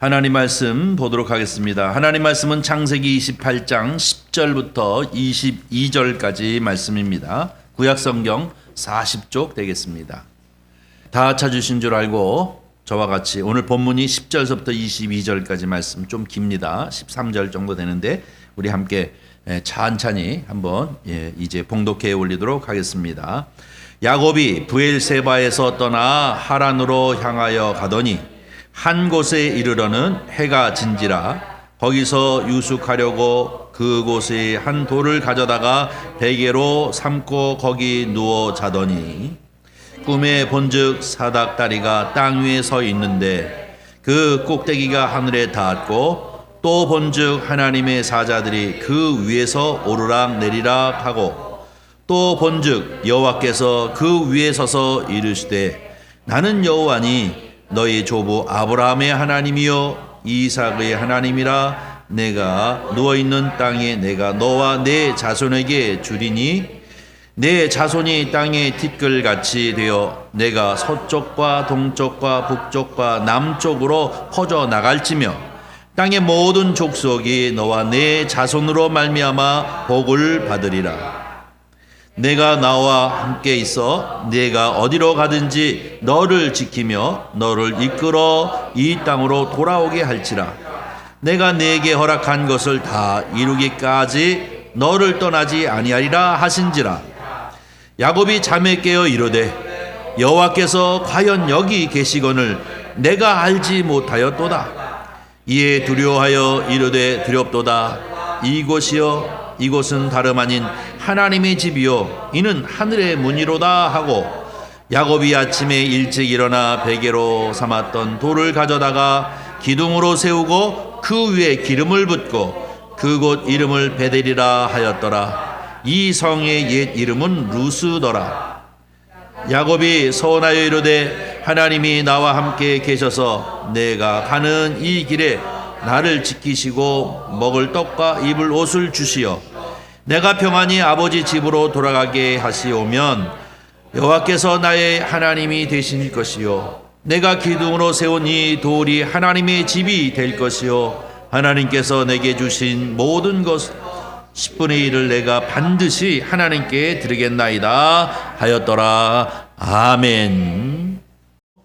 하나님 말씀 보도록 하겠습니다. 하나님 말씀은 창세기 28장 10절부터 22절까지 말씀입니다. 구약성경 40쪽 되겠습니다. 다 찾으신 줄 알고 저와 같이 오늘 본문이 10절서부터 22절까지 말씀 좀 깁니다. 13절 정도 되는데 우리 함께 찬찬히 한번 이제 봉독해 올리도록 하겠습니다. 야곱이 브엘세바에서 떠나 하란으로 향하여 가더니 한 곳에 이르러는 해가 진지라 거기서 유숙하려고 그곳에 한 돌을 가져다가 베개로 삼고 거기 누워 자더니 꿈에 본즉 사닥다리가 땅 위에 서 있는데 그 꼭대기가 하늘에 닿았고 또 본즉 하나님의 사자들이 그 위에서 오르락 내리락 하고 또 본즉 여호와께서 그 위에 서서 이르시되 나는 여호와니 너희 조부 아브라함의 하나님이요 이삭의 하나님이라. 내가 누워있는 땅에 내가 너와 내 자손에게 주리니 내 자손이 땅의 티끌같이 되어 내가 서쪽과 동쪽과 북쪽과 남쪽으로 퍼져 나갈지며 땅의 모든 족속이 너와 내 자손으로 말미암아 복을 받으리라. 내가 나와 함께 있어 내가 어디로 가든지 너를 지키며 너를 이끌어 이 땅으로 돌아오게 할지라. 내가 네게 허락한 것을 다 이루기까지 너를 떠나지 아니하리라 하신지라. 야곱이 잠에 깨어 이르되 여호와께서 과연 여기 계시거늘 내가 알지 못하였도다. 이에 두려워하여 이르되 두렵도다. 이곳이여 이곳은 다름 아닌 하나님의 집이요 이는 하늘의 문이로다 하고 야곱이 아침에 일찍 일어나 베개로 삼았던 돌을 가져다가 기둥으로 세우고 그 위에 기름을 붓고 그곳 이름을 베델이라 하였더라. 이 성의 옛 이름은 루스더라. 야곱이 서원하여 이르되 하나님이 나와 함께 계셔서 내가 가는 이 길에 나를 지키시고 먹을 떡과 입을 옷을 주시어 내가 평안히 아버지 집으로 돌아가게 하시오면 여호와께서 나의 하나님이 되실 것이요 내가 기둥으로 세운 이 돌이 하나님의 집이 될 것이요 하나님께서 내게 주신 모든 것 10분의 1을 내가 반드시 하나님께 드리겠나이다 하였더라. 아멘.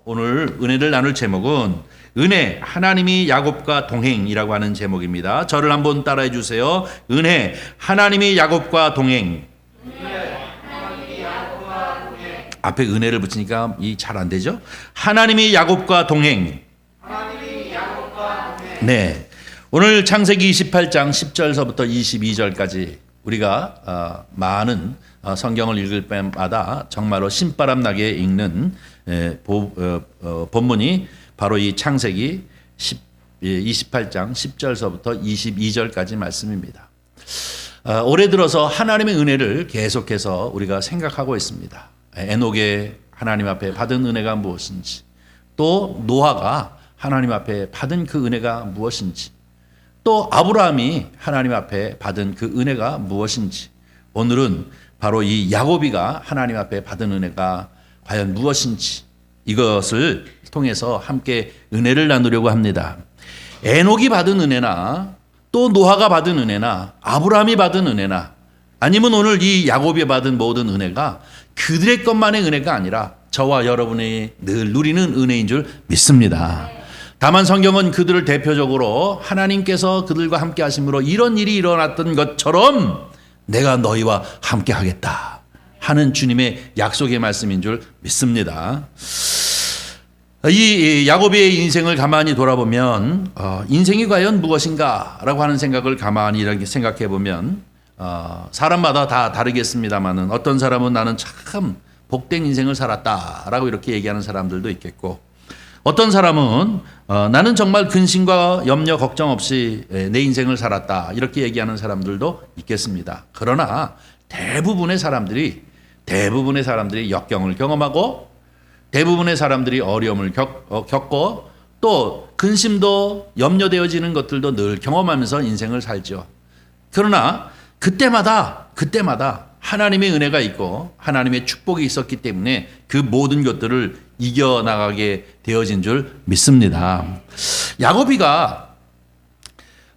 오늘 은혜를 나눌 제목은 은혜, 하나님이 야곱과 동행이라고 하는 제목입니다. 저를 한번 따라해 주세요. 은혜, 하나님이 야곱과 동행. 앞에 은혜를 붙이니까 이 잘 안 되죠? 하나님이 야곱과 동행. 네. 오늘 창세기 28장 10절서부터 22절까지 우리가 많은 성경을 읽을 때마다 정말로 신바람 나게 읽는 본문이 바로 이 창세기 28장 10절서부터 22절까지 말씀입니다. 올해 들어서 하나님의 은혜를 계속해서 우리가 생각하고 있습니다. 에녹의 하나님 앞에 받은 은혜가 무엇인지, 또 노아가 하나님 앞에 받은 그 은혜가 무엇인지, 또 아브라함이 하나님 앞에 받은 그 은혜가 무엇인지, 오늘은 바로 이 야곱이가 하나님 앞에 받은 은혜가 과연 무엇인지 이것을 통해서 함께 은혜를 나누려고 합니다. 에녹이 받은 은혜나 또 노아가 받은 은혜나 아브라함이 받은 은혜나 아니면 오늘 이 야곱이 받은 모든 은혜가 그들의 것만의 은혜가 아니라 저와 여러분이 늘 누리는 은혜인 줄 믿습니다. 다만 성경은 그들을 대표적으로 하나님께서 그들과 함께 하심으로 이런 일이 일어났던 것처럼 내가 너희와 함께 하겠다 하는 주님의 약속의 말씀인 줄 믿습니다. 이 야곱의 인생을 가만히 돌아보면 인생이 과연 무엇인가라고 하는 생각을 가만히 이렇게 생각해 보면 사람마다 다 다르겠습니다만은 어떤 사람은 나는 참 복된 인생을 살았다라고 이렇게 얘기하는 사람들도 있겠고 어떤 사람은 나는 정말 근심과 염려 걱정 없이 내 인생을 살았다 이렇게 얘기하는 사람들도 있겠습니다. 그러나 대부분의 사람들이 역경을 경험하고 대부분의 사람들이 어려움을 겪고 또 근심도 염려되어지는 것들도 늘 경험하면서 인생을 살죠. 그러나 그때마다 하나님의 은혜가 있고 하나님의 축복이 있었기 때문에 그 모든 것들을 이겨나가게 되어진 줄 믿습니다. 야곱이가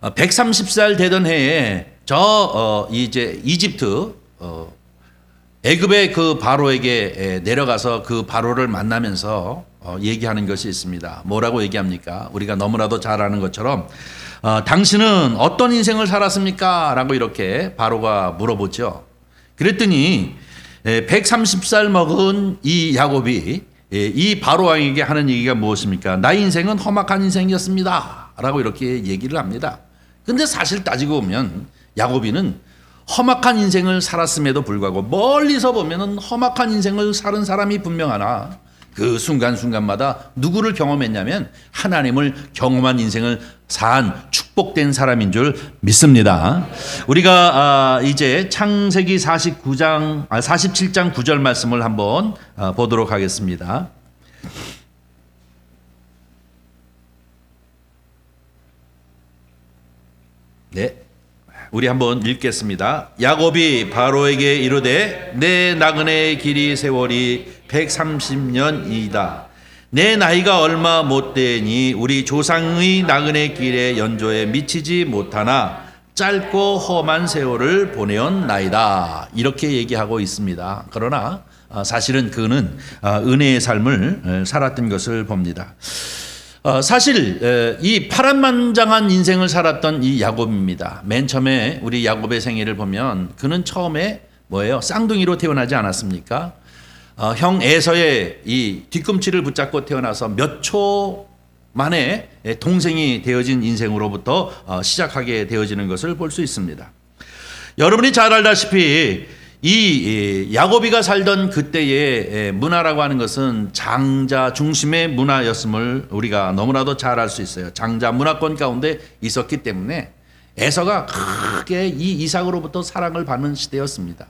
130살 되던 해에 이제 이집트 애굽의 그 바로에게 내려가서 그 바로를 만나면서 얘기하는 것이 있습니다. 뭐라고 얘기합니까? 우리가 너무나도 잘 아는 것처럼 당신은 어떤 인생을 살았습니까? 라고 이렇게 바로가 물어보죠. 그랬더니 130살 먹은 이 야곱이 이 바로 왕에게 하는 얘기가 무엇입니까? 나의 인생은 험악한 인생이었습니다. 라고 이렇게 얘기를 합니다. 근데 사실 따지고 보면 야곱이는 험악한 인생을 살았음에도 불구하고 멀리서 보면은 험악한 인생을 살은 사람이 분명하나 그 순간순간마다 누구를 경험했냐면 하나님을 경험한 인생을 산 축복된 사람인 줄 믿습니다. 우리가 이제 창세기 47장 9절 말씀을 한번 보도록 하겠습니다. 네. 우리 한번 읽겠습니다. 야곱이 바로에게 이르되 내 나그네의 길이 세월이 130년이다. 내 나이가 얼마 못되니 우리 조상의 나그네 길의 연조에 미치지 못하나 짧고 험한 세월을 보내었나이다. 이렇게 얘기하고 있습니다. 그러나 사실은 그는 은혜의 삶을 살았던 것을 봅니다. 사실 이 파란만장한 인생을 살았던 이 야곱입니다. 맨 처음에 우리 야곱의 생애를 보면 그는 처음에 뭐예요? 쌍둥이로 태어나지 않았습니까? 형 에서의 이 뒤꿈치를 붙잡고 태어나서 몇 초 만에 동생이 되어진 인생으로부터 시작하게 되어지는 것을 볼 수 있습니다. 여러분이 잘 알다시피 이 야곱이가 살던 그때의 문화라고 하는 것은 장자 중심의 문화였음을 우리가 너무나도 잘 알 수 있어요. 장자 문화권 가운데 있었기 때문에 에서가 크게 이 이삭으로부터 사랑을 받는 시대였습니다.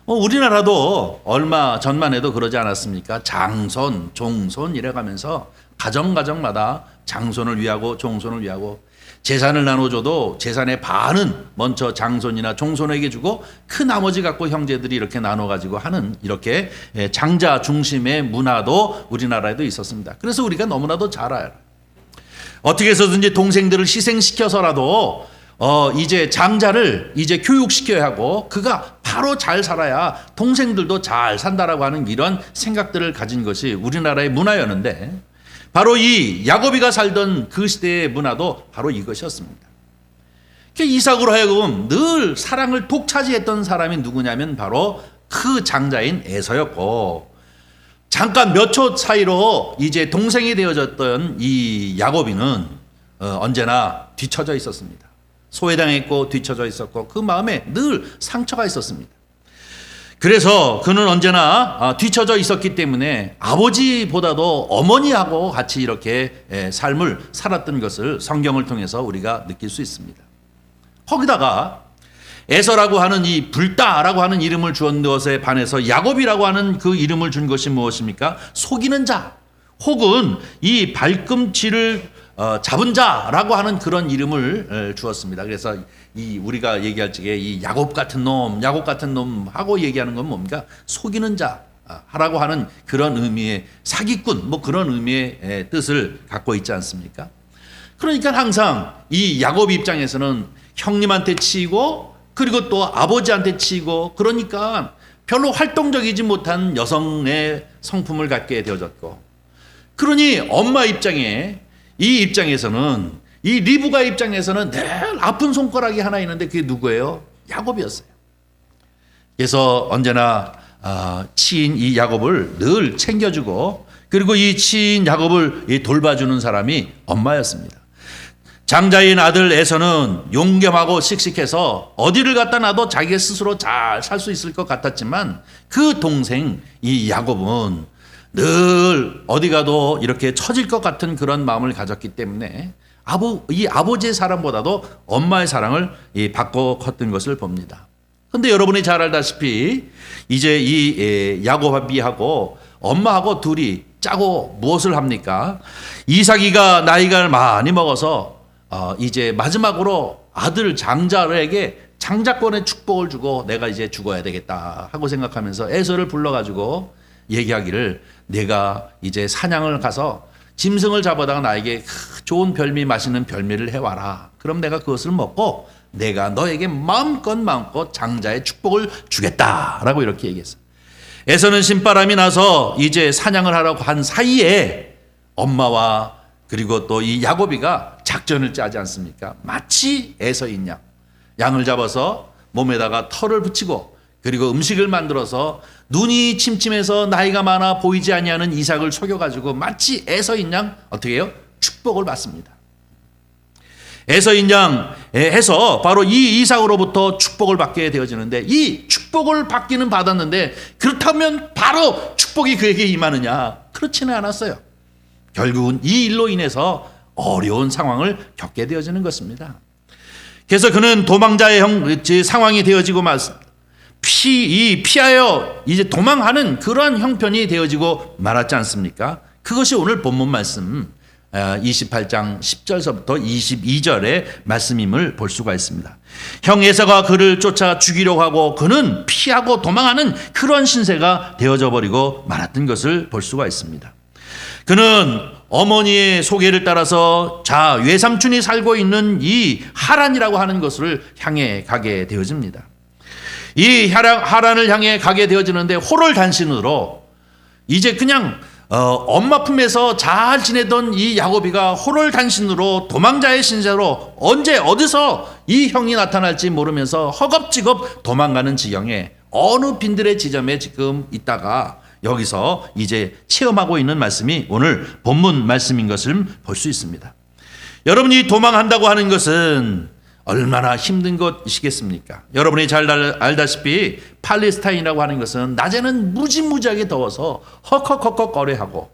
우리나라도 얼마 전만 해도 그러지 않았습니까? 장손, 종손 이래가면서 가정마다 장손을 위하고 종손을 위하고 재산을 나눠줘도 재산의 반은 먼저 장손이나 종손에게 주고 그 나머지 갖고 형제들이 이렇게 나눠가지고 하는 이렇게 장자 중심의 문화도 우리나라에도 있었습니다. 그래서 우리가 너무나도 잘 알아요. 어떻게 해서든지 동생들을 희생시켜서라도 이제 장자를 이제 교육시켜야 하고 그가 바로 잘 살아야 동생들도 잘 산다라고 하는 이런 생각들을 가진 것이 우리나라의 문화였는데 바로 이 야곱이가 살던 그 시대의 문화도 바로 이것이었습니다. 이삭으로 하여금 늘 사랑을 독차지했던 사람이 누구냐면 바로 그 장자인 에서였고 잠깐 몇 초 사이로 이제 동생이 되어졌던 이 야곱이는 언제나 뒤처져 있었습니다. 소외당했고 뒤처져 있었고 그 마음에 늘 상처가 있었습니다. 그래서 그는 언제나 뒤처져 있었기 때문에 아버지보다도 어머니하고 같이 이렇게 삶을 살았던 것을 성경을 통해서 우리가 느낄 수 있습니다. 거기다가 에서라고 하는 이 불다라고 하는 이름을 주었는 것에 반해서 야곱이라고 하는 그 이름을 준 것이 무엇입니까? 속이는 자 혹은 이 발꿈치를 잡은 자라고 하는 그런 이름을 주었습니다. 그래서 이 우리가 얘기할 적에 이 야곱 같은 놈 하고 얘기하는 건 뭡니까? 속이는 자라고 하는 그런 의미의 사기꾼 뭐 그런 의미의 뜻을 갖고 있지 않습니까? 그러니까 항상 이 야곱 입장에서는 형님한테 치이고 그리고 또 아버지한테 치이고 그러니까 별로 활동적이지 못한 여성의 성품을 갖게 되어졌고 그러니 엄마 입장에 이 입장에서는 이 리브가 입장에서는 늘 아픈 손가락이 하나 있는데 그게 누구예요? 야곱이었어요. 그래서 언제나 치인 이 야곱을 늘 챙겨주고 그리고 이 치인 야곱을 돌봐주는 사람이 엄마였습니다. 장자인 아들 에서는 용감하고 씩씩해서 어디를 갖다 놔도 자기 스스로 잘 살 수 있을 것 같았지만 그 동생 이 야곱은 늘 어디 가도 이렇게 처질 것 같은 그런 마음을 가졌기 때문에 이 아버지의 사랑보다도 엄마의 사랑을 받고 컸던 것을 봅니다. 그런데 여러분이 잘 알다시피 이제 이 야곱하고 엄마하고 둘이 짜고 무엇을 합니까? 이삭이가 나이가 많이 먹어서 이제 마지막으로 아들 장자에게 장자권의 축복을 주고 내가 이제 죽어야 되겠다 하고 생각하면서 에서를 불러가지고 얘기하기를 내가 이제 사냥을 가서 짐승을 잡아다가 나에게 좋은 별미 맛있는 별미를 해와라. 그럼 내가 그것을 먹고 내가 너에게 마음껏 장자의 축복을 주겠다라고 이렇게 얘기했어요. 에서는 신바람이 나서 이제 사냥을 하라고 한 사이에 엄마와 그리고 또 이 야곱이가 작전을 짜지 않습니까? 마치 에서인 양을 잡아서 몸에다가 털을 붙이고 그리고 음식을 만들어서 눈이 침침해서 나이가 많아 보이지 아니하는 이삭을 속여가지고 마치 에서인 양 어떻게 해요? 축복을 받습니다. 에서인 양 해서 바로 이 이삭으로부터 축복을 받게 되어지는데 이 축복을 받기는 받았는데 그렇다면 바로 축복이 그에게 임하느냐? 그렇지는 않았어요. 결국은 이 일로 인해서 어려운 상황을 겪게 되어지는 것입니다. 그래서 그는 도망자의 상황이 되어지고 피하여 이제 도망하는 그러한 형편이 되어지고 말았지 않습니까? 그것이 오늘 본문 말씀 28장 10절서부터 22절의 말씀임을 볼 수가 있습니다. 형 에서가 그를 쫓아 죽이려고 하고 그는 피하고 도망하는 그런 신세가 되어져 버리고 말았던 것을 볼 수가 있습니다. 그는 어머니의 소개를 따라서 외삼촌이 살고 있는 이 하란이라고 하는 것을 향해 가게 되어집니다. 이 하란을 향해 가게 되어지는데 호롤단신으로 이제 그냥 엄마 품에서 잘 지내던 이 야곱이가 호롤단신으로 도망자의 신세로 언제 어디서 이 형이 나타날지 모르면서 허겁지겁 도망가는 지경에 어느 빈들의 지점에 지금 있다가 여기서 이제 체험하고 있는 말씀이 오늘 본문 말씀인 것을 볼 수 있습니다. 여러분이 도망한다고 하는 것은 얼마나 힘든 것이겠습니까? 여러분이 잘 알다시피 팔레스타인이라고 하는 것은 낮에는 무지무지하게 더워서 헉헉헉헉거려하고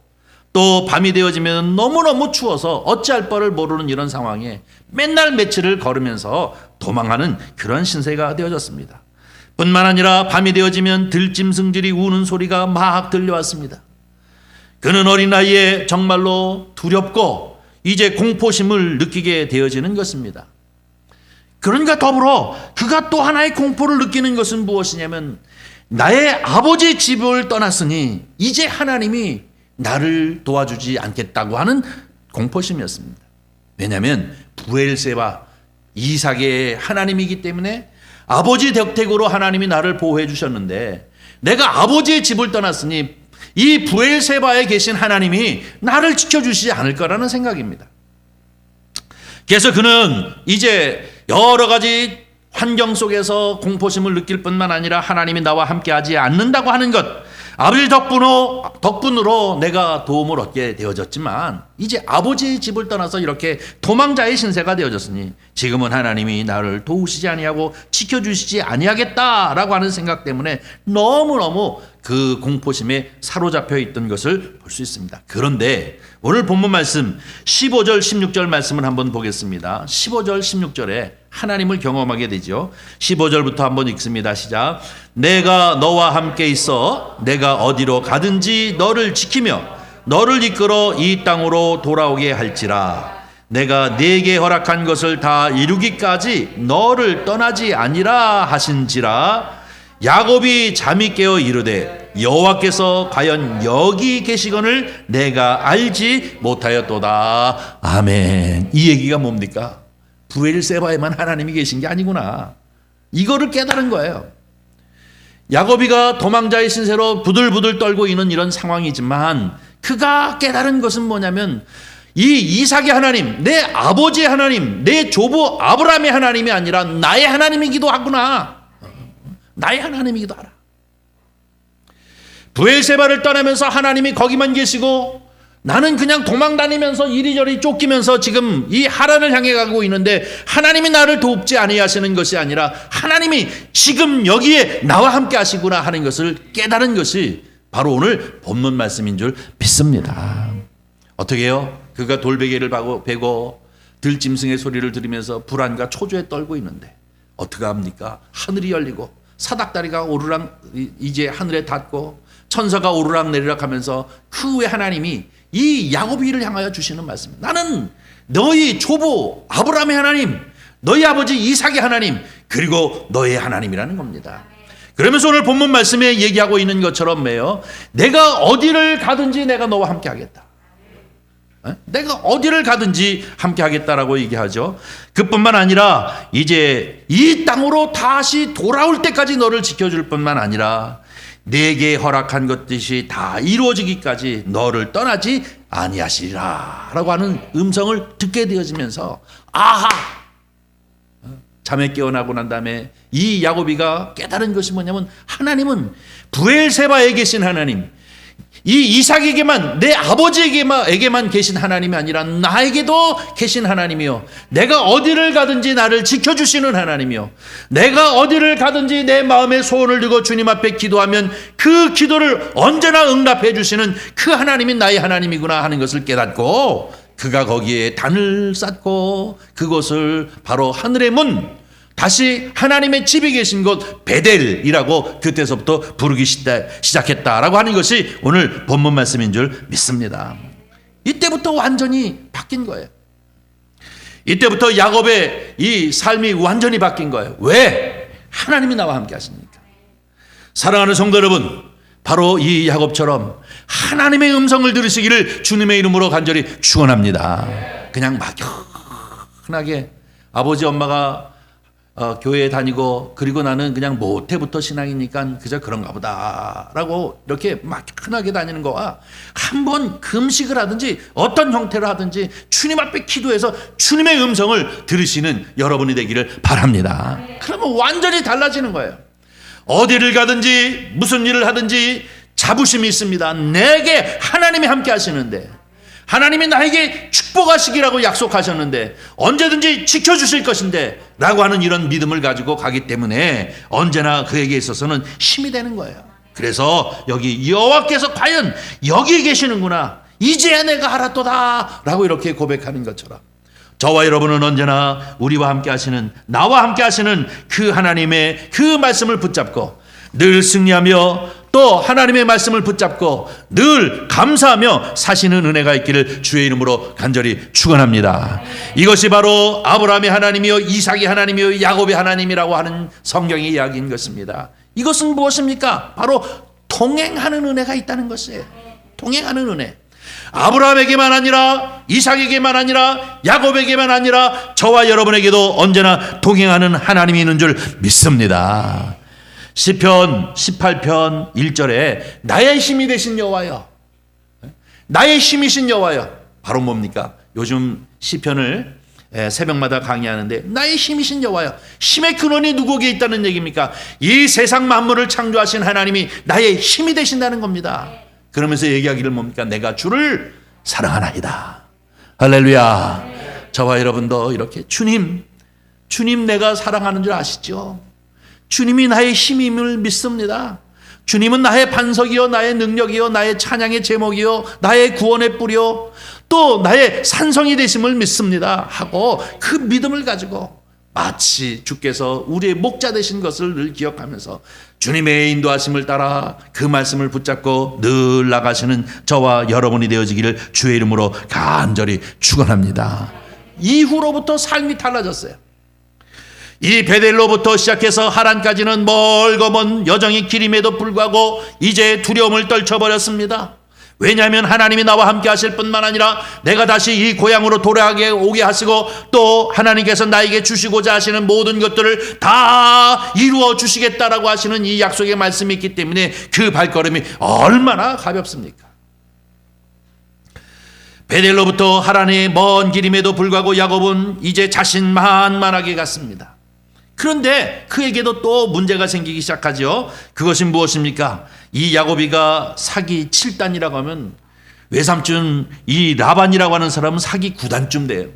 또 밤이 되어지면 너무너무 추워서 어찌할 바를 모르는 이런 상황에 맨날 며칠을 걸으면서 도망하는 그런 신세가 되어졌습니다. 뿐만 아니라 밤이 되어지면 들짐승들이 우는 소리가 막 들려왔습니다. 그는 어린 나이에 정말로 두렵고 이제 공포심을 느끼게 되어지는 것입니다. 그러니까 더불어 그가 또 하나의 공포를 느끼는 것은 무엇이냐면 나의 아버지 집을 떠났으니 이제 하나님이 나를 도와주지 않겠다고 하는 공포심이었습니다. 왜냐하면 브엘세바 이삭의 하나님이기 때문에 아버지 덕택으로 하나님이 나를 보호해 주셨는데 내가 아버지의 집을 떠났으니 이 브엘세바에 계신 하나님이 나를 지켜주시지 않을 거라는 생각입니다. 그래서 그는 이제 여러 가지 환경 속에서 공포심을 느낄 뿐만 아니라 하나님이 나와 함께하지 않는다고 하는 것, 아버지 덕분으로 내가 도움을 얻게 되어졌지만 이제 아버지의 집을 떠나서 이렇게 도망자의 신세가 되어졌으니 지금은 하나님이 나를 도우시지 아니하고 지켜주시지 아니하겠다라고 하는 생각 때문에 너무너무 그 공포심에 사로잡혀 있던 것을 볼 수 있습니다. 그런데 오늘 본문 말씀 15절 16절 말씀을 한번 보겠습니다. 15절 16절에 하나님을 경험하게 되죠. 15절부터 한번 읽습니다. 시작. 내가 너와 함께 있어 내가 어디로 가든지 너를 지키며 너를 이끌어 이 땅으로 돌아오게 할지라. 내가 네게 허락한 것을 다 이루기까지 너를 떠나지 아니라 하신지라. 야곱이 잠이 깨어 이르되 여호와께서 과연 여기 계시거늘 내가 알지 못하였도다. 아멘. 이 얘기가 뭡니까? 브엘세바에만 하나님이 계신 게 아니구나. 이거를 깨달은 거예요. 야곱이가 도망자의 신세로 부들부들 떨고 있는 이런 상황이지만 그가 깨달은 것은 뭐냐면 이 이삭의 하나님, 내 아버지의 하나님, 내 조부 아브라함의 하나님이 아니라 나의 하나님이기도 하구나. 나의 하나님이기도 하라. 브엘세바를 떠나면서 하나님이 거기만 계시고 나는 그냥 도망 다니면서 이리저리 쫓기면서 지금 이 하란을 향해 가고 있는데 하나님이 나를 돕지 아니하시는 것이 아니라 하나님이 지금 여기에 나와 함께 하시구나 하는 것을 깨달은 것이 바로 오늘 본문 말씀인 줄 믿습니다. 어떻게 해요? 그가 돌베개를 베고 들짐승의 소리를 들으면서 불안과 초조에 떨고 있는데 어떻게 합니까? 하늘이 열리고 사닥다리가 오르락 이제 하늘에 닿고 천사가 오르락 내리락 하면서 그 후에 하나님이 이 야곱이를 향하여 주시는 말씀. 나는 너희 조부 아브라함의 하나님, 너희 아버지 이삭의 하나님, 그리고 너의 하나님이라는 겁니다. 그러면서 오늘 본문 말씀에 얘기하고 있는 것처럼 매요. 내가 어디를 가든지 내가 너와 함께 하겠다. 내가 어디를 가든지 함께 하겠다라고 얘기하죠. 그뿐만 아니라 이제 이 땅으로 다시 돌아올 때까지 너를 지켜줄 뿐만 아니라 내게 허락한 것들이 다 이루어지기까지 너를 떠나지 아니하시리라 라고 하는 음성을 듣게 되어지면서 아하! 잠에 깨어나고 난 다음에 이 야곱이가 깨달은 것이 뭐냐면 하나님은 브엘세바에 계신 하나님, 이 이삭에게만, 내 아버지에게만 계신 하나님이 아니라 나에게도 계신 하나님이요, 내가 어디를 가든지 나를 지켜주시는 하나님이요, 내가 어디를 가든지 내 마음의 소원을 들고 주님 앞에 기도하면 그 기도를 언제나 응답해 주시는 그 하나님이 나의 하나님이구나 하는 것을 깨닫고 그가 거기에 단을 쌓고 그곳을 바로 하늘의 문, 다시 하나님의 집에 계신 곳 베델이라고 그때서부터 부르기 시작했다라고 하는 것이 오늘 본문 말씀인 줄 믿습니다. 이때부터 완전히 바뀐 거예요. 이때부터 야곱의 이 삶이 완전히 바뀐 거예요. 왜? 하나님이 나와 함께 하십니까? 사랑하는 성도 여러분, 바로 이 야곱처럼 하나님의 음성을 들으시기를 주님의 이름으로 간절히 축원합니다. 그냥 막연하게 아버지 엄마가 교회에 다니고 그리고 나는 그냥 모태부터 신앙이니까 그저 그런가 보다 라고 이렇게 막연하게 다니는 거와 한번 금식을 하든지 어떤 형태로 하든지 주님 앞에 기도해서 주님의 음성을 들으시는 여러분이 되기를 바랍니다. 그러면 완전히 달라지는 거예요. 어디를 가든지 무슨 일을 하든지 자부심이 있습니다. 내게 하나님이 함께 하시는데, 하나님이 나에게 축복하시기라고 약속하셨는데, 언제든지 지켜주실 것인데 라고 하는 이런 믿음을 가지고 가기 때문에 언제나 그에게 있어서는 힘이 되는 거예요. 그래서 여기 여호와께서 과연 여기 계시는구나, 이제야 내가 알았도다 라고 이렇게 고백하는 것처럼 저와 여러분은 언제나 우리와 함께 하시는, 나와 함께 하시는 그 하나님의 그 말씀을 붙잡고 늘 승리하며 또 하나님의 말씀을 붙잡고 늘 감사하며 사시는 은혜가 있기를 주의 이름으로 간절히 축원합니다. 이것이 바로 아브라함의 하나님이요, 이삭의 하나님이요, 야곱의 하나님이라고 하는 성경의 이야기인 것입니다. 이것은 무엇입니까? 바로 동행하는 은혜가 있다는 것이에요. 동행하는 은혜. 아브라함에게만 아니라 이삭에게만 아니라 야곱에게만 아니라 저와 여러분에게도 언제나 동행하는 하나님이 있는 줄 믿습니다. 시편 18편 1절에 나의 힘이 되신 여호와여, 나의 힘이신 여호와여, 바로 뭡니까? 요즘 시편을 새벽마다 강의하는데 나의 힘이신 여호와여, 힘의 근원이 누구에게 있다는 얘기입니까? 이 세상 만물을 창조하신 하나님이 나의 힘이 되신다는 겁니다. 그러면서 얘기하기를 뭡니까? 내가 주를 사랑하나이다. 할렐루야. 저와 여러분도 이렇게 주님 내가 사랑하는 줄 아시죠? 주님이 나의 힘임을 믿습니다. 주님은 나의 반석이요, 나의 능력이요, 나의 찬양의 제목이요, 나의 구원의 뿌리요, 또 나의 산성이 되심을 믿습니다 하고 그 믿음을 가지고 마치 주께서 우리의 목자 되신 것을 늘 기억하면서 주님의 인도하심을 따라 그 말씀을 붙잡고 늘 나가시는 저와 여러분이 되어지기를 주의 이름으로 간절히 축원합니다. 이후로부터 삶이 달라졌어요. 이 베델로부터 시작해서 하란까지는 멀고 먼 여정의 길임에도 불구하고 이제 두려움을 떨쳐버렸습니다. 왜냐하면 하나님이 나와 함께 하실 뿐만 아니라 내가 다시 이 고향으로 오게 하시고 또 하나님께서 나에게 주시고자 하시는 모든 것들을 다 이루어 주시겠다라고 하시는 이 약속의 말씀이 있기 때문에 그 발걸음이 얼마나 가볍습니까? 베델로부터 하란의 먼 길임에도 불구하고 야곱은 이제 자신만만하게 갔습니다. 그런데 그에게도 또 문제가 생기기 시작하죠. 그것이 무엇입니까? 이 야곱이가 사기 7단이라고 하면 외삼촌 이 라반이라고 하는 사람은 사기 9단쯤 돼요.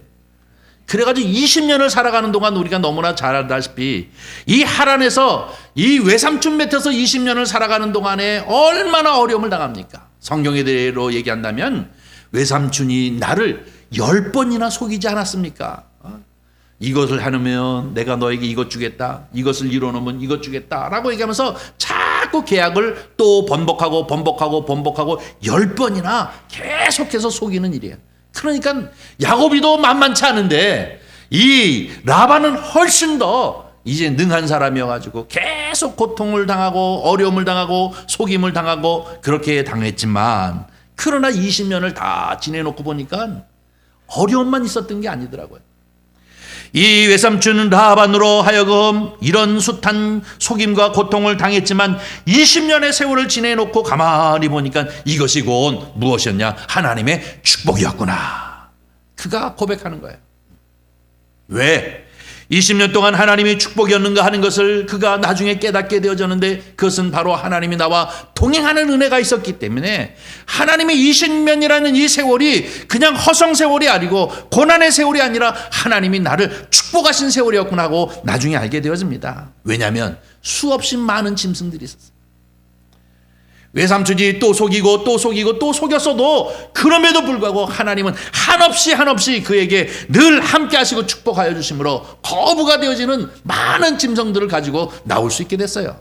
그래가지고 20년을 살아가는 동안 우리가 너무나 잘 알다시피 이 하란에서 이 외삼촌 밑에서 20년을 살아가는 동안에 얼마나 어려움을 당합니까? 성경에대로 얘기한다면 외삼촌이 나를 10번이나 속이지 않았습니까? 이것을 하면 내가 너에게 이것 주겠다, 이것을 이뤄놓으면 이것 주겠다 라고 얘기하면서 자꾸 계약을 또 번복하고 10번이나 계속해서 속이는 일이에요. 그러니까 야곱이도 만만치 않은데 이 라반은 훨씬 더 이제 능한 사람이어가지고 계속 고통을 당하고 어려움을 당하고 속임을 당하고 그렇게 당했지만 그러나 20년을 다 지내놓고 보니까 어려움만 있었던 게 아니더라고요. 이 외삼촌 라반으로 하여금 이런 숱한 속임과 고통을 당했지만 20년의 세월을 지내놓고 가만히 보니까 이것이 곧 무엇이었냐? 하나님의 축복이었구나. 그가 고백하는 거예요. 왜? 20년 동안 하나님이 축복이었는가 하는 것을 그가 나중에 깨닫게 되어졌는데, 그것은 바로 하나님이 나와 동행하는 은혜가 있었기 때문에 하나님의 20년이라는 이 세월이 그냥 허송 세월이 아니고 고난의 세월이 아니라 하나님이 나를 축복하신 세월이었구나 하고 나중에 알게 되어집니다. 왜냐하면 수없이 많은 짐승들이 있었어요. 외삼촌이 또 속이고 또 속이고 또 속였어도 그럼에도 불구하고 하나님은 한없이 그에게 늘 함께 하시고 축복하여 주심으로 거부가 되어지는 많은 짐승들을 가지고 나올 수 있게 됐어요.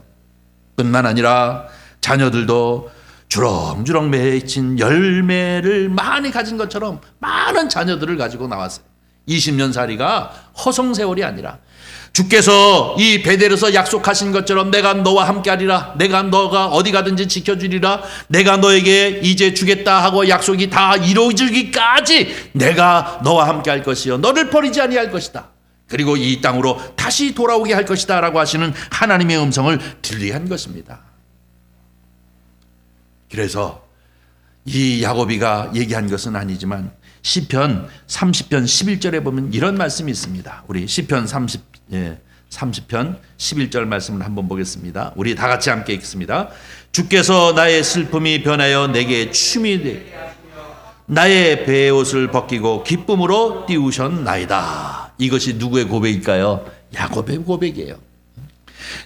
뿐만 아니라 자녀들도 주렁주렁 맺힌 열매를 많이 가진 것처럼 많은 자녀들을 가지고 나왔어요. 20년 살이가 허송세월이 아니라 주께서 이 베델에서 약속하신 것처럼 내가 너와 함께하리라, 내가 너가 어디 가든지 지켜주리라, 내가 너에게 이제 주겠다 하고 약속이 다 이루어지기까지 내가 너와 함께할 것이요 너를 버리지 아니할 것이다, 그리고 이 땅으로 다시 돌아오게 할 것이다 라고 하시는 하나님의 음성을 들리게 한 것입니다. 그래서 이 야고비가 얘기한 것은 아니지만 시편 30편 11절에 보면 이런 말씀이 있습니다. 우리 시편 30편 11절 말씀을 한번 보겠습니다. 우리 다 같이 함께 읽습니다. 주께서 나의 슬픔이 변하여 내게 춤이 되게 나의 베옷을 벗기고 기쁨으로 띄우셨나이다. 이것이 누구의 고백일까요? 야곱의 고백이에요.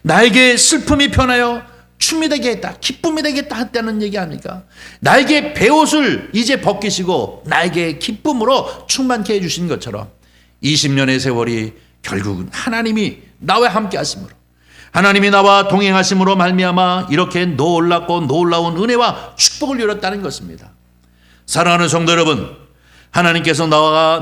나에게 슬픔이 변하여 춤이 되게 했다, 기쁨이 되겠다 했다는 얘기 아닙니까? 나에게 베옷을 이제 벗기시고 나에게 기쁨으로 충만케 해주신 것처럼 20년의 세월이 결국은 하나님이 나와 함께 하심으로, 하나님이 나와 동행하심으로 말미암아 이렇게 놀랍고 놀라운 은혜와 축복을 누렸다는 것입니다. 사랑하는 성도 여러분, 하나님께서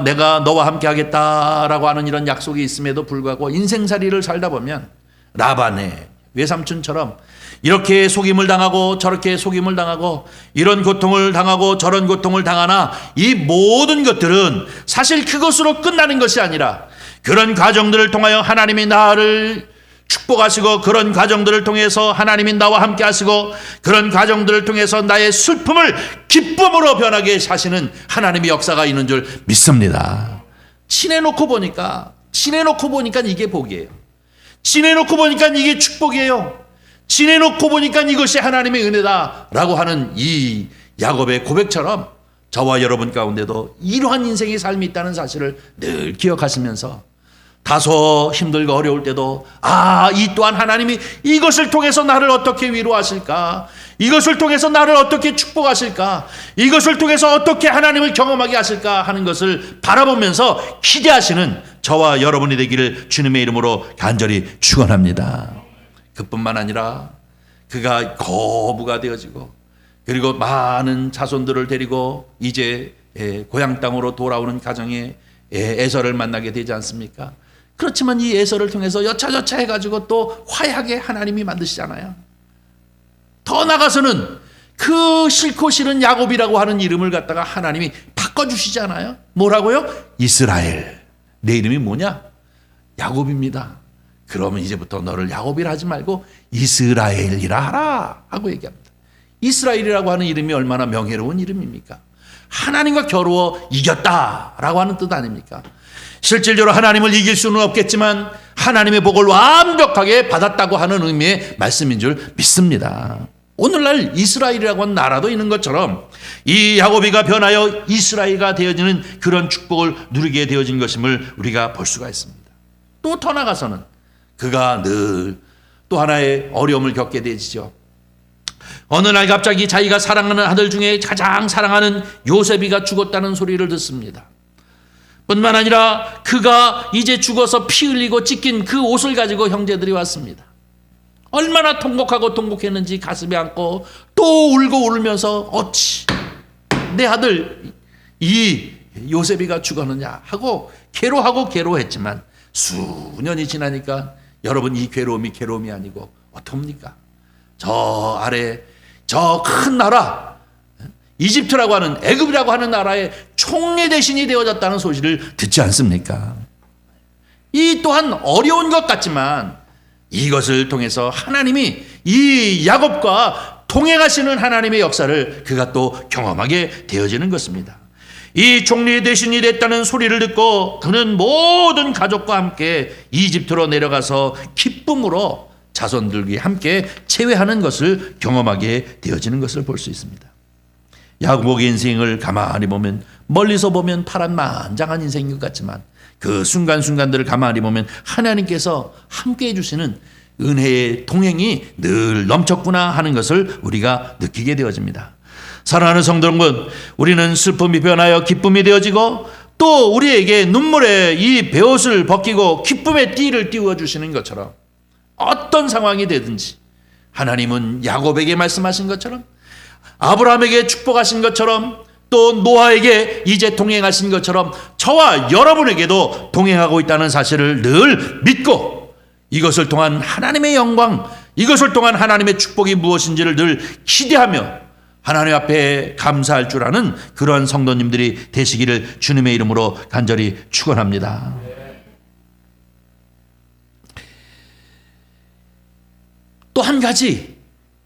내가 너와 함께 하겠다라고 하는 이런 약속이 있음에도 불구하고 인생살이를 살다 보면 라반의 외삼촌처럼 이렇게 속임을 당하고 저렇게 속임을 당하고 이런 고통을 당하고 저런 고통을 당하나 이 모든 것들은 사실 그것으로 끝나는 것이 아니라 그런 과정들을 통하여 하나님이 나를 축복하시고, 그런 과정들을 통해서 하나님이 나와 함께 하시고, 그런 과정들을 통해서 나의 슬픔을 기쁨으로 변하게 하시는 하나님의 역사가 있는 줄 믿습니다. 지내놓고 보니까 이게 복이에요. 지내놓고 보니까 이게 축복이에요. 지내놓고 보니까 이것이 하나님의 은혜다라고 하는 이 야곱의 고백처럼 저와 여러분 가운데도 이러한 인생의 삶이 있다는 사실을 늘 기억하시면서 다소 힘들고 어려울 때도 이 또한 하나님이 이것을 통해서 나를 어떻게 위로하실까, 이것을 통해서 나를 어떻게 축복하실까, 이것을 통해서 어떻게 하나님을 경험하게 하실까 하는 것을 바라보면서 기대하시는 저와 여러분이 되기를 주님의 이름으로 간절히 축원합니다. 그뿐만 아니라 그가 거부가 되어지고 그리고 많은 자손들을 데리고 이제 고향 땅으로 돌아오는 가정에 에서를 만나게 되지 않습니까? 그렇지만 이 에서를 통해서 여차저차 해가지고 또 화해하게 하나님이 만드시잖아요. 더 나가서는 그 싫고 싫은 야곱이라고 하는 이름을 갖다가 하나님이 바꿔주시잖아요. 뭐라고요? 이스라엘. 내 이름이 뭐냐? 야곱입니다. 그러면 이제부터 너를 야곱이라 하지 말고 이스라엘이라 하라 하고 얘기합니다. 이스라엘이라고 하는 이름이 얼마나 명예로운 이름입니까? 하나님과 겨루어 이겼다라고 하는 뜻 아닙니까? 실질적으로 하나님을 이길 수는 없겠지만 하나님의 복을 완벽하게 받았다고 하는 의미의 말씀인 줄 믿습니다. 오늘날 이스라엘이라고 하는 나라도 있는 것처럼 이 야곱이가 변하여 이스라엘가 되어지는 그런 축복을 누리게 되어진 것임을 우리가 볼 수가 있습니다. 또 더 나가서는 그가 늘 또 하나의 어려움을 겪게 되지죠. 어느 날 갑자기 자기가 사랑하는 아들 중에 가장 사랑하는 요셉이가 죽었다는 소리를 듣습니다. 뿐만 아니라 그가 이제 죽어서 피 흘리고 찢긴 그 옷을 가지고 형제들이 왔습니다. 얼마나 통곡했는지 가슴에 안고 또 울고 울면서 어찌 내 아들 이 요셉이가 죽었느냐 하고 괴로워했지만 수년이 지나니까 여러분 이 괴로움이 아니고 어떻습니까? 저 아래 저 큰 나라 이집트라고 하는 애굽이라고 하는 나라의 총리 대신이 되어졌다는 소식을 듣지 않습니까? 이 또한 어려운 것 같지만 이것을 통해서 하나님이 이 야곱과 동행하시는 하나님의 역사를 그가 또 경험하게 되어지는 것입니다. 이 총리 대신이 됐다는 소리를 듣고 그는 모든 가족과 함께 이집트로 내려가서 기쁨으로 자손들과 함께 체회하는 것을 경험하게 되어지는 것을 볼 수 있습니다. 야곱의 인생을 가만히 보면 멀리서 보면 파란만장한 인생인 것 같지만 그 순간순간들을 가만히 보면 하나님께서 함께 해주시는 은혜의 동행이 늘 넘쳤구나 하는 것을 우리가 느끼게 되어집니다. 사랑하는 성도 여러분, 우리는 슬픔이 변하여 기쁨이 되어지고 또 우리에게 눈물의 이 베옷을 벗기고 기쁨의 띠를 띄워주시는 것처럼 어떤 상황이 되든지 하나님은 야곱에게 말씀하신 것처럼 아브라함에게 축복하신 것처럼 또 노아에게 이제 동행하신 것처럼 저와 여러분에게도 동행하고 있다는 사실을 늘 믿고 이것을 통한 하나님의 영광, 이것을 통한 하나님의 축복이 무엇인지를 늘 기대하며 하나님 앞에 감사할 줄 아는 그러한 성도님들이 되시기를 주님의 이름으로 간절히 축원합니다. 또 한 가지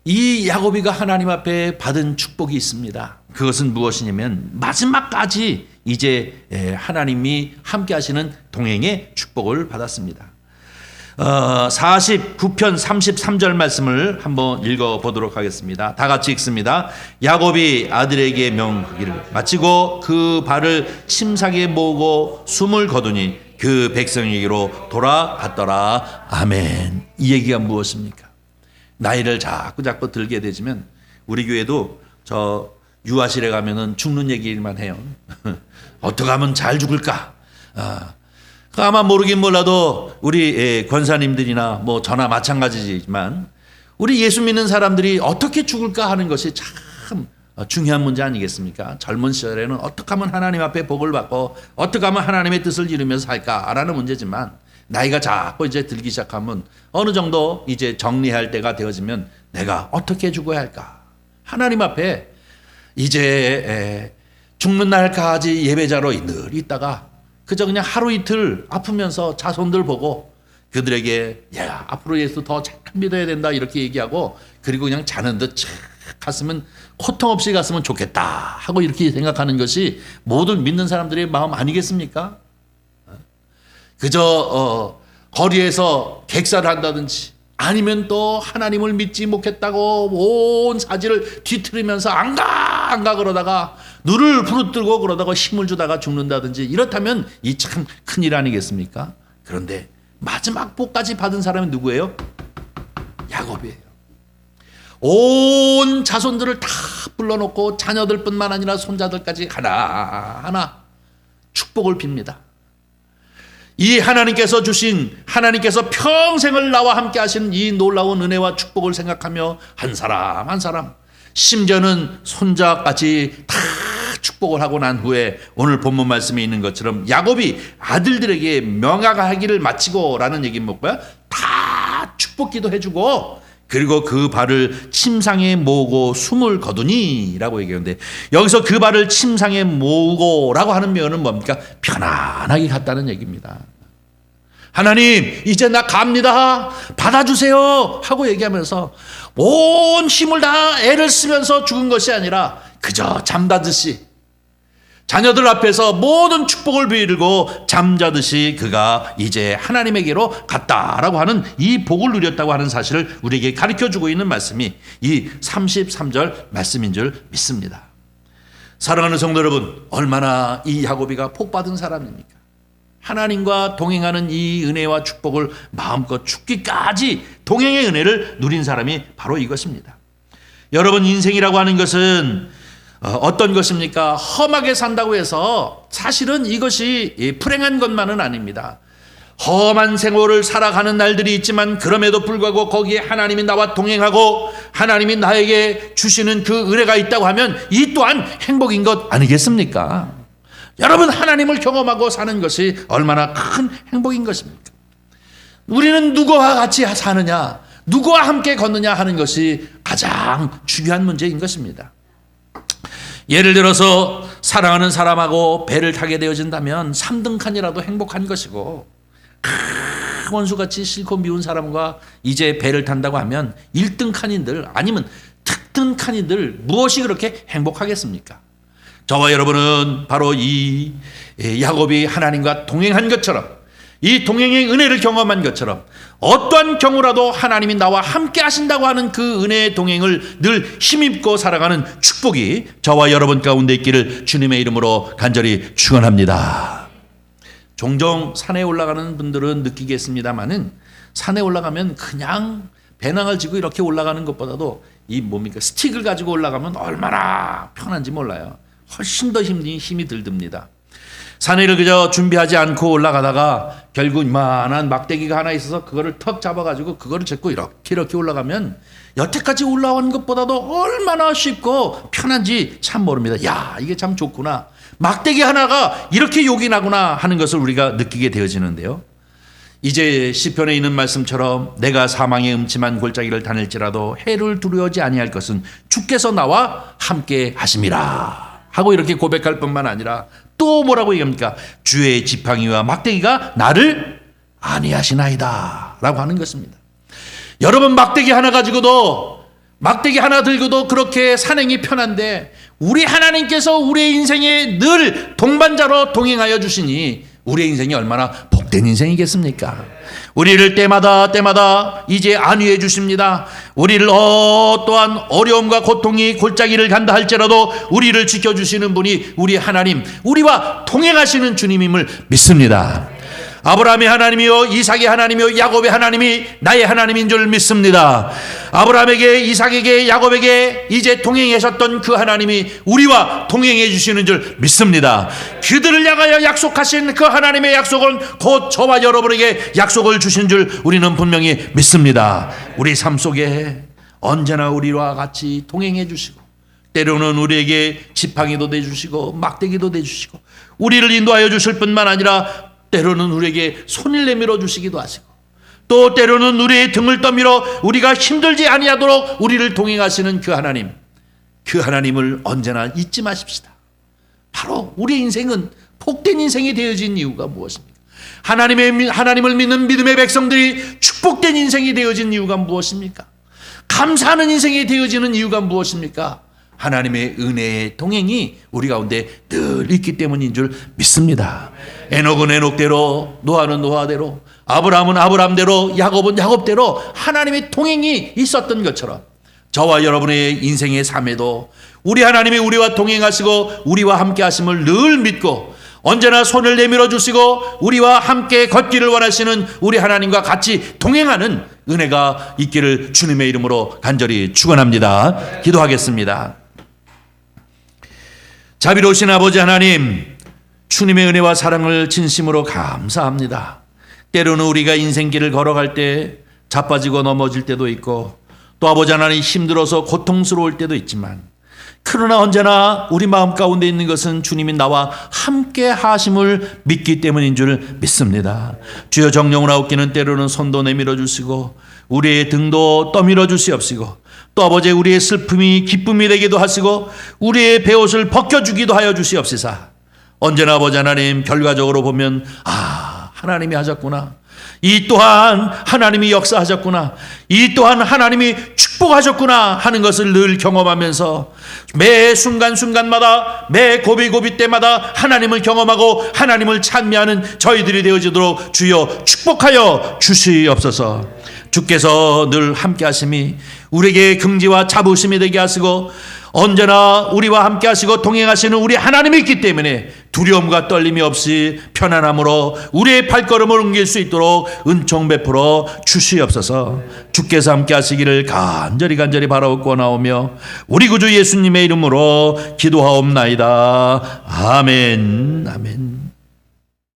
이 야곱이가 하나님 앞에 받은 축복이 있습니다. 그것은 무엇이냐면 마지막까지 이제 하나님이 함께 하시는 동행의 축복을 받았습니다. 49편 33절 말씀을 한번 읽어보도록 하겠습니다. 다 같이 읽습니다. 야곱이 아들에게 명하기를 마치고 그 발을 침상에 모으고 숨을 거두니 그 백성에게로 돌아갔더라. 아멘. 이 얘기가 무엇입니까? 나이를 자꾸 들게 되지만 우리 교회도 저 유아실에 가면은 죽는 얘기만 해요. 어떻게 하면 잘 죽을까? 아마 모르긴 몰라도 우리 권사님들이나 뭐 저나 마찬가지지만 우리 예수 믿는 사람들이 어떻게 죽을까 하는 것이 참 중요한 문제 아니겠습니까? 젊은 시절에는 어떻게 하면 하나님 앞에 복을 받고 어떻게 하면 하나님의 뜻을 이루면서 살까라는 문제지만 나이가 자꾸 이제 들기 시작하면 어느 정도 이제 정리할 때가 되어지면 내가 어떻게 죽어야 할까? 하나님 앞에 이제 죽는 날까지 예배자로 늘 있다가 그저 그냥 하루 이틀 아프면서 자손들 보고 그들에게 야 앞으로 예수 더 잘 믿어야 된다 이렇게 얘기하고 그리고 그냥 자는 듯 착 갔으면 고통 없이 갔으면 좋겠다 하고 이렇게 생각하는 것이 모든 믿는 사람들의 마음 아니겠습니까? 그저 거리에서 객사를 한다든지 아니면 또 하나님을 믿지 못했다고 온 사지를 뒤틀으면서 안 가 그러다가 눈을 부릅뜨고 그러다가 힘을 주다가 죽는다든지 이렇다면 이 참 큰일 아니겠습니까? 그런데 마지막 복까지 받은 사람이 누구예요? 야곱이에요. 온 자손들을 다 불러놓고 자녀들뿐만 아니라 손자들까지 하나하나 축복을 빕니다. 이 하나님께서 주신 하나님께서 평생을 나와 함께 하신 이 놀라운 은혜와 축복을 생각하며 한 사람 한 사람 심지어는 손자까지 다 축복을 하고 난 후에 오늘 본문 말씀에 있는 것처럼 야곱이 아들들에게 명하기를 마치고 라는 얘기는 뭐야? 다 축복기도 해주고 그리고 그 발을 침상에 모으고 숨을 거두니 라고 얘기하는데 여기서 그 발을 침상에 모으고 라고 하는 면은 뭡니까? 편안하게 갔다는 얘기입니다. 하나님 이제 나 갑니다 받아주세요 하고 얘기하면서 온 힘을 다 애를 쓰면서 죽은 것이 아니라 그저 잠자듯이 자녀들 앞에서 모든 축복을 빌고 잠자듯이 그가 이제 하나님에게로 갔다라고 하는 이 복을 누렸다고 하는 사실을 우리에게 가르쳐주고 있는 말씀이 이 33절 말씀인 줄 믿습니다. 사랑하는 성도 여러분, 얼마나 이 야곱이가 복받은 사람입니까? 하나님과 동행하는 이 은혜와 축복을 마음껏 죽기까지 동행의 은혜를 누린 사람이 바로 이것입니다. 여러분, 인생이라고 하는 것은 어떤 것입니까? 험하게 산다고 해서 사실은 이것이 불행한 것만은 아닙니다. 험한 생활을 살아가는 날들이 있지만 그럼에도 불구하고 거기에 하나님이 나와 동행하고 하나님이 나에게 주시는 그 은혜가 있다고 하면 이 또한 행복인 것 아니겠습니까? 여러분, 하나님을 경험하고 사는 것이 얼마나 큰 행복인 것입니까? 우리는 누구와 같이 사느냐, 누구와 함께 걷느냐 하는 것이 가장 중요한 문제인 것입니다. 예를 들어서 사랑하는 사람하고 배를 타게 되어진다면 3등 칸이라도 행복한 것이고, 원수같이 싫고 미운 사람과 이제 배를 탄다고 하면 1등 칸인들 아니면 특등 칸인들 무엇이 그렇게 행복하겠습니까? 저와 여러분은 바로 이 야곱이 하나님과 동행한 것처럼, 이 동행의 은혜를 경험한 것처럼 어떠한 경우라도 하나님이 나와 함께 하신다고 하는 그 은혜의 동행을 늘 힘입고 살아가는 축복이 저와 여러분 가운데 있기를 주님의 이름으로 간절히 축원합니다. 종종 산에 올라가는 분들은 느끼겠습니다마는, 산에 올라가면 그냥 배낭을 지고 이렇게 올라가는 것보다도 이 뭡니까 스틱을 가지고 올라가면 얼마나 편한지 몰라요. 훨씬 더 힘이 들듭니다. 산에를 그저 준비하지 않고 올라가다가 결국 이만한 막대기가 하나 있어서 그거를 턱 잡아가지고 그거를 잡고 이렇게 올라가면 여태까지 올라온 것보다도 얼마나 쉽고 편한지 참 모릅니다. 야, 이게 참 좋구나. 막대기 하나가 이렇게 요긴하구나 하는 것을 우리가 느끼게 되어지는데요. 이제 시편에 있는 말씀처럼 내가 사망의 음침한 골짜기를 다닐지라도 해를 두려워하지 아니할 것은 주께서 나와 함께 하심이라 하고 이렇게 고백할 뿐만 아니라 또 뭐라고 얘기합니까? 주의 지팡이와 막대기가 나를 안위하시나이다 라고 하는 것입니다. 여러분, 막대기 하나 가지고도, 막대기 하나 들고도 그렇게 산행이 편한데 우리 하나님께서 우리의 인생에 늘 동반자로 동행하여 주시니 우리의 인생이 얼마나 복된 인생이겠습니까? 우리를 때마다 이제 안위해 주십니다. 우리를 어떠한 어려움과 고통이 골짜기를 간다 할지라도 우리를 지켜주시는 분이 우리 하나님, 우리와 동행하시는 주님임을 믿습니다. 아브라함의 하나님이요 이삭의 하나님이요 야곱의 하나님이 나의 하나님인 줄 믿습니다. 아브라함에게, 이삭에게, 야곱에게 이제 동행하셨던 그 하나님이 우리와 동행해 주시는 줄 믿습니다. 그들을 향하여 약속하신 그 하나님의 약속은 곧 저와 여러분에게 약속을 주신 줄 우리는 분명히 믿습니다. 우리 삶 속에 언제나 우리와 같이 동행해 주시고, 때로는 우리에게 지팡이도 내주시고 막대기도 내주시고 우리를 인도하여 주실 뿐만 아니라 때로는 우리에게 손을 내밀어 주시기도 하시고, 또 때로는 우리의 등을 떠밀어 우리가 힘들지 아니하도록 우리를 동행하시는 그 하나님, 그 하나님을 언제나 잊지 마십시다. 바로 우리의 인생은 복된 인생이 되어진 이유가 무엇입니까? 하나님을 믿는 믿음의 백성들이 축복된 인생이 되어진 이유가 무엇입니까? 감사하는 인생이 되어지는 이유가 무엇입니까? 하나님의 은혜의 동행이 우리 가운데 늘 있기 때문인 줄 믿습니다. 에녹은 에녹대로, 노아는 노아대로, 아브라함은 아브라함대로, 야곱은 야곱대로 하나님의 동행이 있었던 것처럼 저와 여러분의 인생의 삶에도 우리 하나님이 우리와 동행하시고 우리와 함께 하심을 늘 믿고 언제나 손을 내밀어 주시고 우리와 함께 걷기를 원하시는 우리 하나님과 같이 동행하는 은혜가 있기를 주님의 이름으로 간절히 축원합니다. 기도하겠습니다. 자비로우신 아버지 하나님, 주님의 은혜와 사랑을 진심으로 감사합니다. 때로는 우리가 인생길을 걸어갈 때 자빠지고 넘어질 때도 있고, 또 아버지 하나님 힘들어서 고통스러울 때도 있지만, 그러나 언제나 우리 마음 가운데 있는 것은 주님이 나와 함께 하심을 믿기 때문인 줄 믿습니다. 주여, 정령하옵기는 때로는 손도 내밀어 주시고 우리의 등도 떠밀어 주시옵시고, 또 아버지 우리의 슬픔이 기쁨이 되기도 하시고 우리의 베옷을 벗겨주기도 하여 주시옵시사. 언제나 아버지 하나님, 결과적으로 보면 하나님이 하셨구나, 이 또한 하나님이 역사하셨구나, 이 또한 하나님이 축복하셨구나 하는 것을 늘 경험하면서 매 순간순간마다, 매 고비고비 때마다 하나님을 경험하고 하나님을 찬미하는 저희들이 되어지도록 주여 축복하여 주시옵소서. 주께서 늘 함께 하심이 우리에게 긍지와 자부심이 되게 하시고 언제나 우리와 함께 하시고 동행하시는 우리 하나님이 있기 때문에 두려움과 떨림이 없이 편안함으로 우리의 발걸음을 옮길 수 있도록 은총 베풀어 주시옵소서. 주께서 함께 하시기를 간절히 바라옵고 나오며 우리 구주 예수님의 이름으로 기도하옵나이다. 아멘. 아멘.